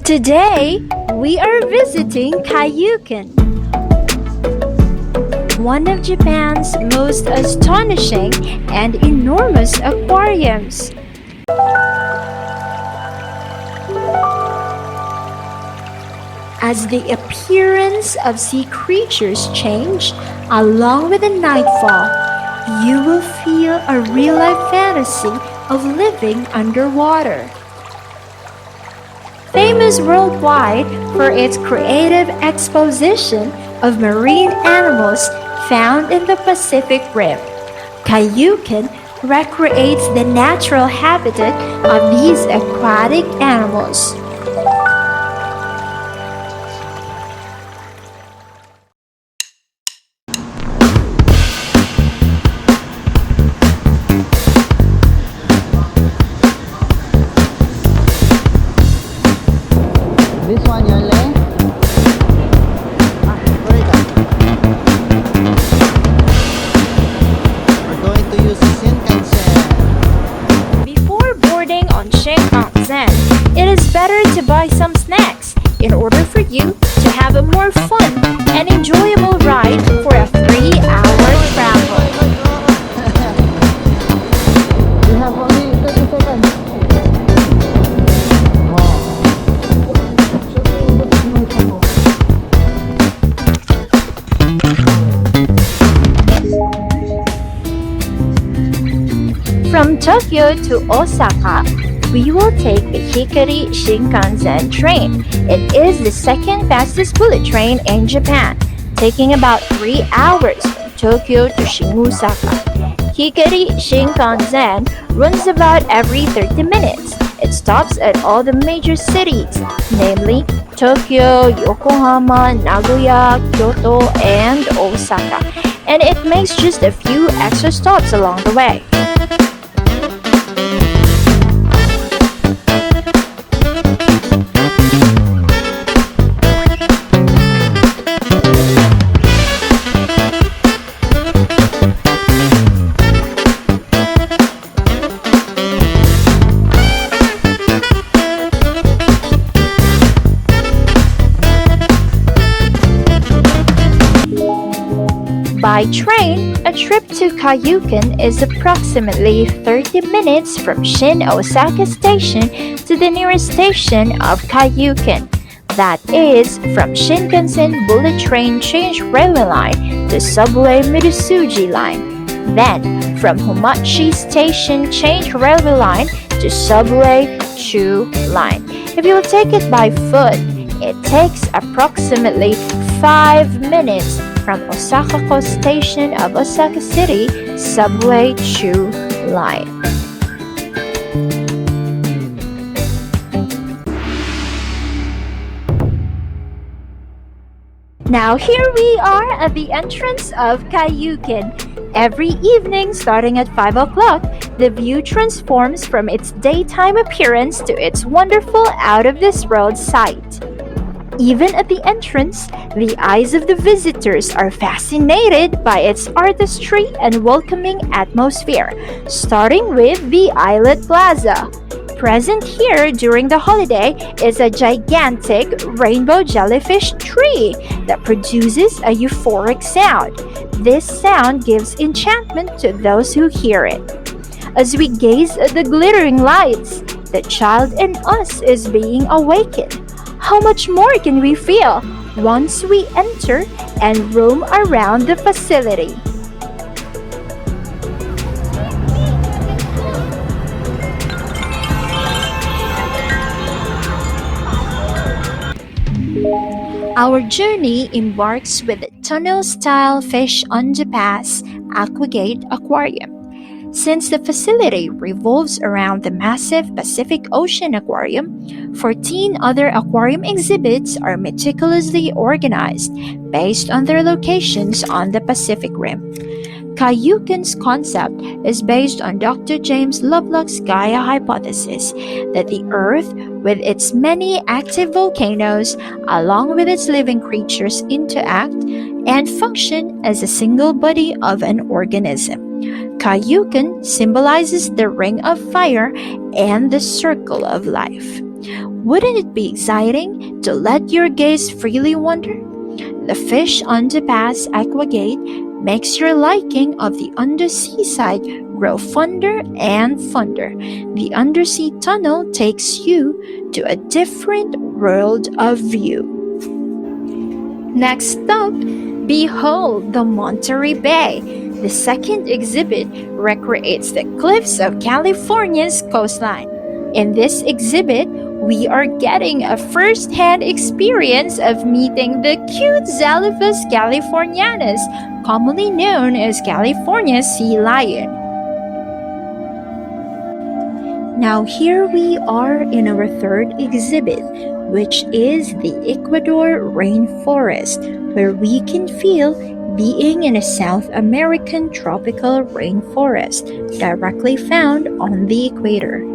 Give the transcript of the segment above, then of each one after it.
Today, we are visiting Kaiyukan, one of Japan's most astonishing and enormous aquariums. As the appearance of sea creatures change along with the nightfall, you will feel a real-life fantasy of living underwater. Famous worldwide for its creative exposition of marine animals found in the Pacific Rim, Kaiyukan recreates the natural habitat of these aquatic animals. This one, your leg. Where is that? We're going to use Shinkansen. Before boarding on Shinkansen, it is better to buy some snacks in order for you to have a more fun and enjoyable ride for a 3-hour travel. We have only 30 seconds. From Tokyo to Osaka, we will take the Hikari Shinkansen train. It is the second fastest bullet train in Japan, taking about 3 hours from Tokyo to Osaka. Hikari Shinkansen runs about every 30 minutes. It stops at all the major cities, namely Tokyo, Yokohama, Nagoya, Kyoto, and Osaka, and it makes just a few extra stops along the way. By train, a trip to Kaiyukan is approximately 30 minutes from Shin Osaka Station to the nearest station of Kaiyukan. That is from Shinkansen Bullet Train Change Railway Line to Subway Midosuji Line. Then, from Homachi Station Change Railway Line to Subway Chu Line. If you will take it by foot, it takes approximately 5 minutes from Osaka Station of Osaka City Subway Chu Line. Now here we are at the entrance of Kaiyukan. Every evening starting at 5 o'clock, the view transforms from its daytime appearance to its wonderful out-of-this-world sight. Even at the entrance, the eyes of the visitors are fascinated by its artistry and welcoming atmosphere, starting with the Islet Plaza. Present here during the holiday is a gigantic rainbow jellyfish tree that produces a euphoric sound. This sound gives enchantment to those who hear it. As we gaze at the glittering lights, the child in us is being awakened. How much more can we feel once we enter and roam around the facility? Our journey embarks with the tunnel-style fish underpass Aquagate Aquarium. Since the facility revolves around the massive Pacific Ocean Aquarium, 14 other aquarium exhibits are meticulously organized based on their locations on the Pacific Rim. Kaiyukan's concept is based on Dr. James Lovelock's Gaia hypothesis that the Earth, with its many active volcanoes, along with its living creatures, interact and function as a single body of an organism. Kaiyukan symbolizes the ring of fire and the circle of life. Wouldn't it be exciting to let your gaze freely wander? The fish underpass aquagate makes your liking of the undersea side grow fonder and fonder. The undersea tunnel takes you to a different world of view. Next up, behold the Monterey Bay. The second exhibit recreates the cliffs of California's coastline. In this exhibit, we are getting a first-hand experience of meeting the cute Xalophus californianus, commonly known as California's sea lion. Now here we are in our third exhibit, which is the Ecuador rainforest, where we can feel being in a South American tropical rainforest directly found on the equator.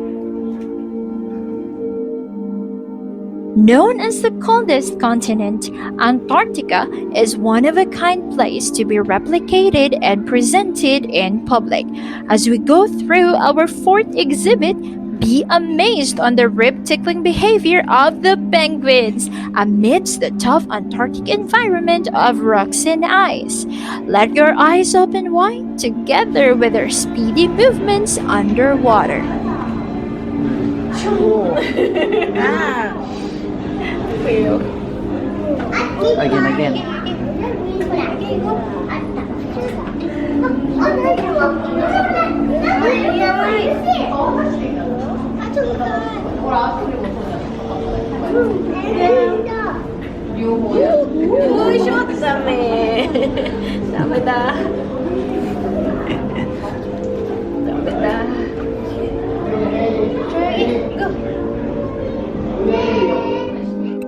Known as the coldest continent, Antarctica is one of a kind place to be replicated and presented in public. As we go through our fourth exhibit, be amazed on the rib-tickling behavior of the penguins amidst the tough Antarctic environment of rocks and ice. Let your eyes open wide together with their speedy movements underwater. Again.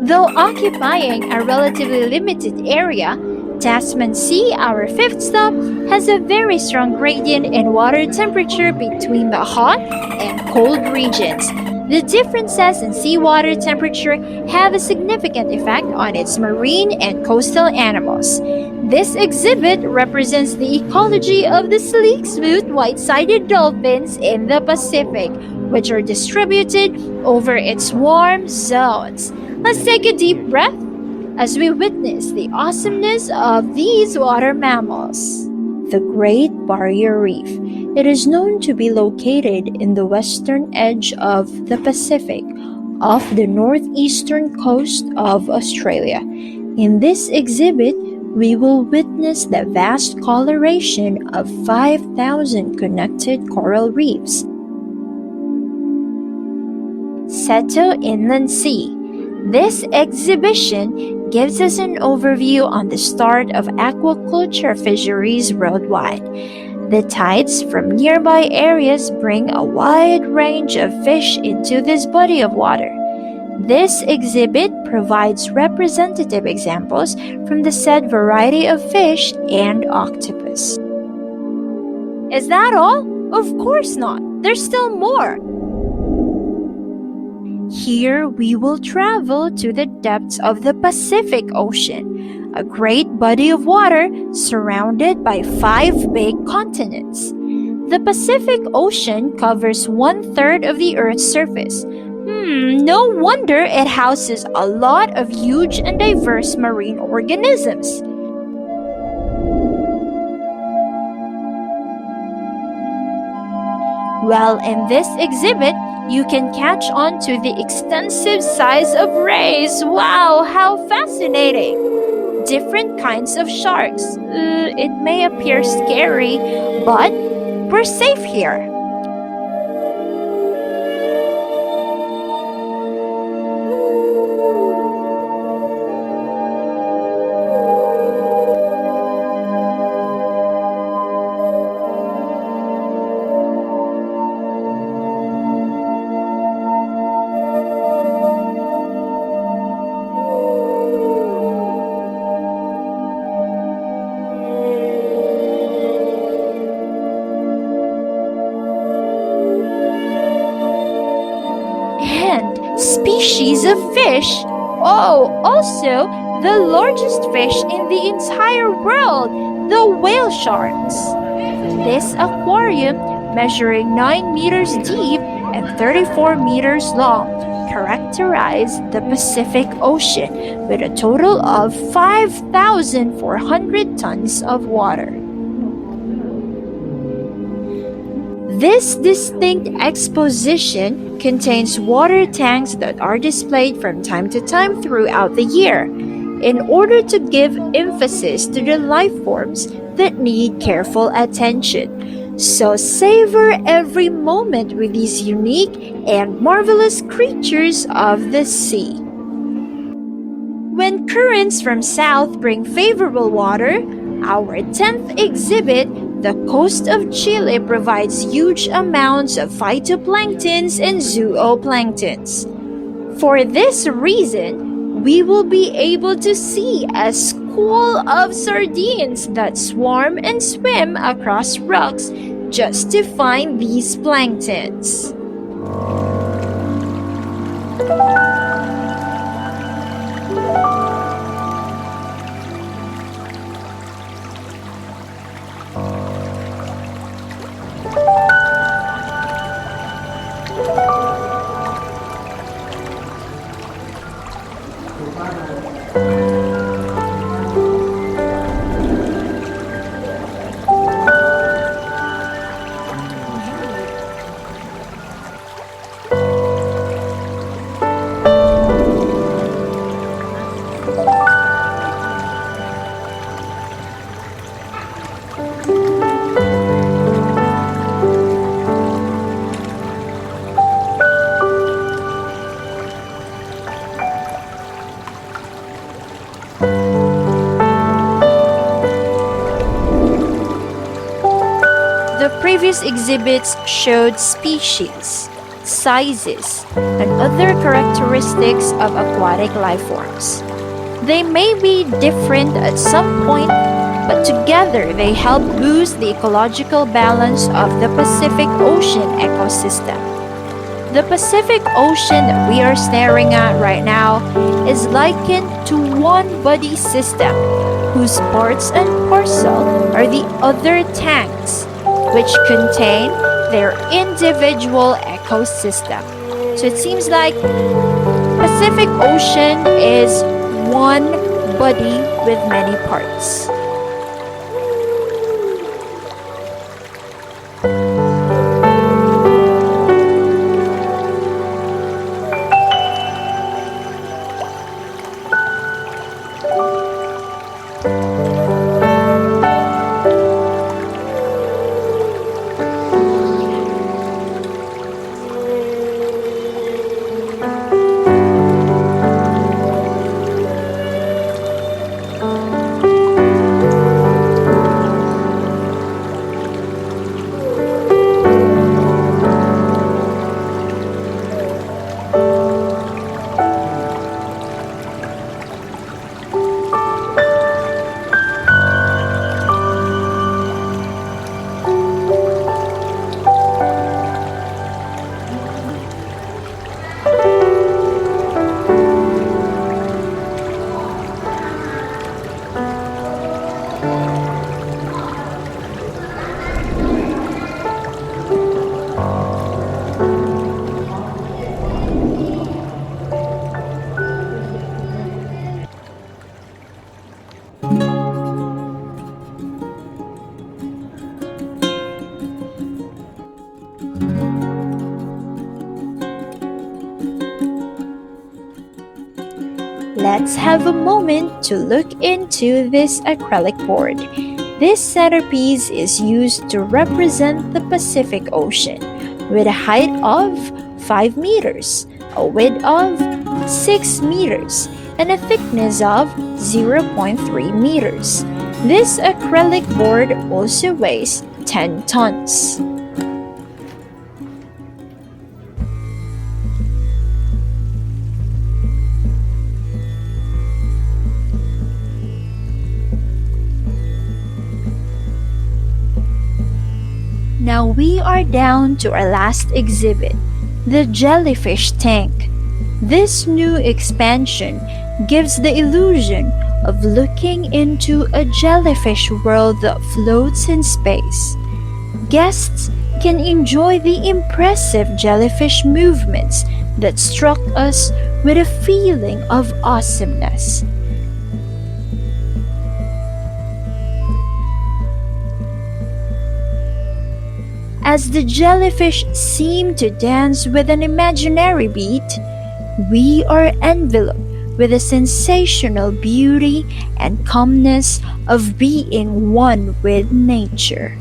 Though occupying a relatively limited area, Tasman Sea, our fifth stop, has a very strong gradient in water temperature between the hot and cold regions. The differences in seawater temperature have a significant effect on its marine and coastal animals. This exhibit represents the ecology of the sleek, smooth, white-sided dolphins in the Pacific, which are distributed over its warm zones. Let's take a deep breath as we witness the awesomeness of these water mammals. The Great Barrier Reef. It is known to be located in the western edge of the Pacific, off the northeastern coast of Australia. In this exhibit, we will witness the vast coloration of 5,000 connected coral reefs. Seto Inland Sea. This exhibition gives us an overview on the start of aquaculture fisheries worldwide. The tides from nearby areas bring a wide range of fish into this body of water. This exhibit provides representative examples from the said variety of fish and octopus. Is that all? Of course not. There's still more. Here we will travel to the depths of the Pacific Ocean, a great body of water surrounded by 5 big continents. The Pacific Ocean covers 1/3 of the Earth's surface. No wonder it houses a lot of huge and diverse marine organisms. Well, in this exhibit, you can catch on to the extensive size of rays. Wow, how fascinating! Different kinds of sharks. It may appear scary, but we're safe here. Species of fish. Oh, also the largest fish in the entire world, the whale sharks. This aquarium, measuring 9 meters deep and 34 meters long, characterize the Pacific Ocean with a total of 5,400 tons of water. This distinct exposition contains water tanks that are displayed from time to time throughout the year in order to give emphasis to the life forms that need careful attention. So savor every moment with these unique and marvelous creatures of the sea. When currents from south bring favorable water, our 10th exhibit, the coast of Chile, provides huge amounts of phytoplanktons and zooplanktons. For this reason, we will be able to see a school of sardines that swarm and swim across rocks just to find these planktons. The previous exhibits showed species, sizes, and other characteristics of aquatic life forms. They may be different at some point, but together they help boost the ecological balance of the Pacific Ocean ecosystem. The Pacific Ocean that we are staring at right now is likened to one body system, whose parts and parcel are the other tanks, which contain their individual ecosystem. So it seems like Pacific Ocean is one body with many parts. Let's have a moment to look into this acrylic board. This centerpiece is used to represent the Pacific Ocean with a height of 5 meters, a width of 6 meters, and a thickness of 0.3 meters. This acrylic board also weighs 10 tons. Now we are down to our last exhibit, the jellyfish tank. This new expansion gives the illusion of looking into a jellyfish world that floats in space. Guests can enjoy the impressive jellyfish movements that struck us with a feeling of awesomeness. As the jellyfish seemed to dance with an imaginary beat, we are enveloped with the sensational beauty and calmness of being one with nature.